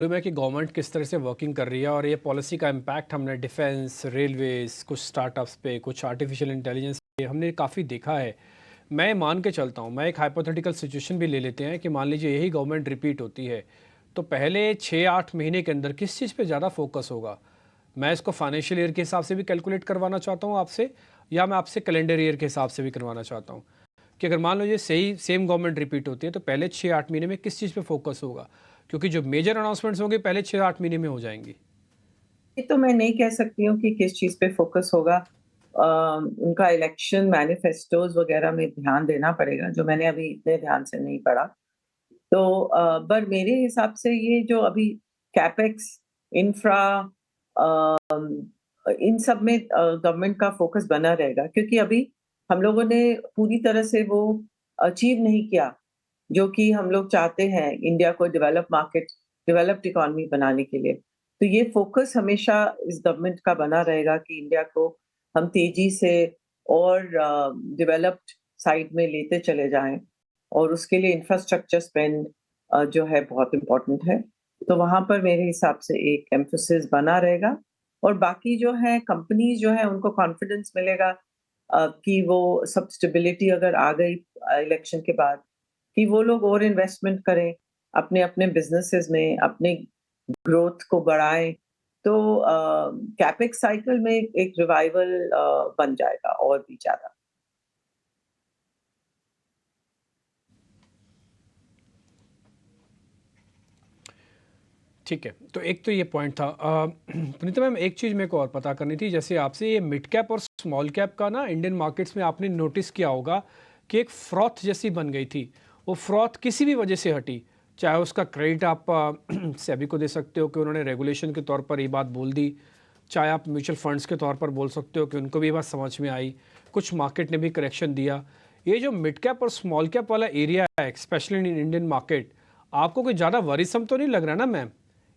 में कि गवर्नमेंट किस तरह से वर्किंग कर रही है और ये पॉलिसी का इम्पैक्ट हमने डिफेंस, रेलवेज, कुछ स्टार्टअप्स पे, कुछ आर्टिफिशियल इंटेलिजेंस पे हमने काफ़ी देखा है। मैं मान के चलता हूँ, मैं एक हाइपोथेटिकल सिचुएशन भी ले लेते हैं कि मान लीजिए यही गवर्नमेंट रिपीट होती है, तो पहले 6-8 महीने के अंदर किस चीज़ पे ज़्यादा फोकस होगा? मैं इसको फाइनेंशियल ईयर के हिसाब से भी कैलकुलेट करवाना चाहता हूँ आपसे, या मैं आपसे कैलेंडर ईयर के हिसाब से भी करवाना चाहता हूँ कि अगर मान लो ये सही सेम गवर्नमेंट रिपीट होती है तो पहले 6-8 महीने में किस चीज़ पे फोकस होगा? क्योंकि जो मेजर अनाउंसमेंट्स होंगे पहले 6-8 महीने में हो जाएंगी। ये तो मैं नहीं कह सकती हूँ कि किस चीज़ पे फ़ोकस होगा। उनका इलेक्शन मैनिफेस्टोज़ वग़ैरह में ध्यान देना पड़ेगा, जो मैंने अभी इतने ध्यान से नहीं पढ़ा। तो पर मेरे हिसाब से ये जो अभी कैपेक्स, इंफ्रा इन सब में गवर्नमेंट का फ़ोकस बना रहेगा क्योंकि अभी हम लोगों ने पूरी तरह से वो अचीव नहीं किया, जो कि हम लोग चाहते हैं इंडिया को डेवलप्ड इकोनॉमी बनाने के लिए। तो ये फ़ोकस हमेशा इस गवर्नमेंट का बना रहेगा कि इंडिया को हम तेज़ी से और डेवलप्ड साइड में लेते चले जाएँ और उसके लिए इंफ्रास्ट्रक्चर स्पेंड जो है बहुत इम्पोर्टेंट है। तो वहाँ पर मेरे हिसाब से एक एम्फसिस बना रहेगा और बाकी जो है कंपनीज़ जो है उनको कॉन्फिडेंस मिलेगा कि वो सब स्टेबिलिटी अगर आ गई इलेक्शन के बाद कि वो लोग और इन्वेस्टमेंट करें, अपने-अपने बिज़नेसेस में, अपने ग्रोथ को बढ़ाएँ। तो कैपेक्स साइकिल में एक रिवाइवल बन जाएगा और भी ज़्यादा। ठीक है, तो एक तो ये पॉइंट था। पुनीता मैम, एक चीज़ मेरे को और पता करनी थी, जैसे आपसे ये मिड कैप और स्मॉल कैप का ना इंडियन मार्केट्स में आपने नोटिस किया होगा कि एक फ्रॉथ जैसी बन गई थी। वो फ्रॉथ किसी भी वजह से हटी, चाहे उसका क्रेडिट आप सेबी को दे सकते हो कि उन्होंने रेगुलेशन के तौर पर ये बात बोल दी, चाहे आप म्यूचुअल फंड्स के तौर पर बोल सकते हो कि उनको भी ये बात समझ में आई, कुछ मार्केट ने भी करेक्शन दिया। ये जो मिड कैप और स्मॉल कैप वाला एरिया है, स्पेशली इन इंडियन मार्केट, आपको कोई ज़्यादा वरीसम तो नहीं लग रहा ना मैम?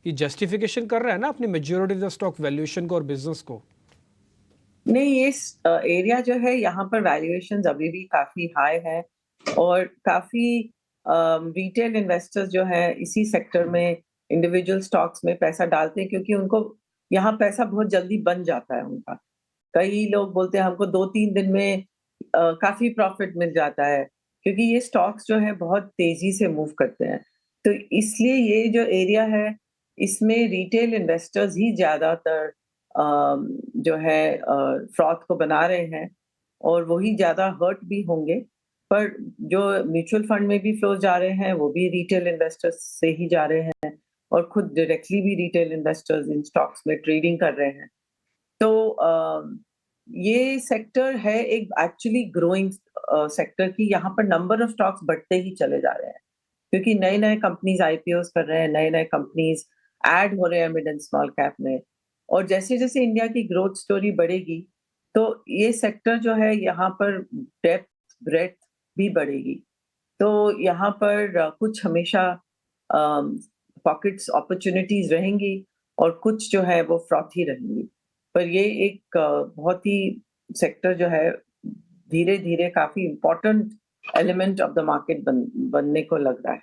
ये जस्टिफिकेशन कर रहा है ना अपनी majority of the stock valuation को और बिजनेस को? नहीं, ये एरिया जो है यहाँ पर वैल्यूएशंस अभी भी काफ़ी हाई है और काफ़ी रिटेल इन्वेस्टर्स जो हैं इसी सेक्टर में इंडिविजुअल स्टॉक्स में पैसा डालते हैं क्योंकि उनको यहाँ पैसा बहुत जल्दी बन जाता है उनका। कई लोग बोलते हैं हमको 2-3 दिन में काफ़ी प्रॉफ़िट मिल जाता है, क्योंकि ये स्टॉक्स जो हैं बहुत तेज़ी से मूव करते हैं। तो इसलिए ये जो एरिया है, इसमें रिटेल इन्वेस्टर्स ही ज़्यादातर जो है फ्रॉड को बना रहे हैं और वही ज़्यादा हर्ट भी होंगे। पर जो म्यूचुअल फंड में भी फ्लोज़ जा रहे हैं, वो भी रिटेल इन्वेस्टर्स से ही जा रहे हैं और खुद डायरेक्टली भी रिटेल इन्वेस्टर्स इन स्टॉक्स में ट्रेडिंग कर रहे हैं। तो ये सेक्टर है एक एक्चुअली ग्रोइंग सेक्टर की यहाँ पर नंबर ऑफ स्टॉक्स बढ़ते ही चले जा रहे हैं क्योंकि नए-नए कंपनीज़ आईपीओज़ कर रहे हैं, नए-नए कंपनीज़ ऐड हो रहे हैं मिड एंड स्मॉल कैप में और जैसे-जैसे इंडिया की ग्रोथ स्टोरी बढ़ेगी, तो ये सेक्टर जो है यहाँ पर डेप्थ, ब्रेड्थ भी बढ़ेगी। तो यहाँ पर कुछ हमेशा पॉकेट्स अपॉर्च्युनिटीज़ रहेंगी और कुछ जो है वो फ्रॉथी रहेंगी। पर ये एक बहुत ही सेक्टर जो है धीरे-धीरे काफ़ी important element of the market बनने को लग रहा है।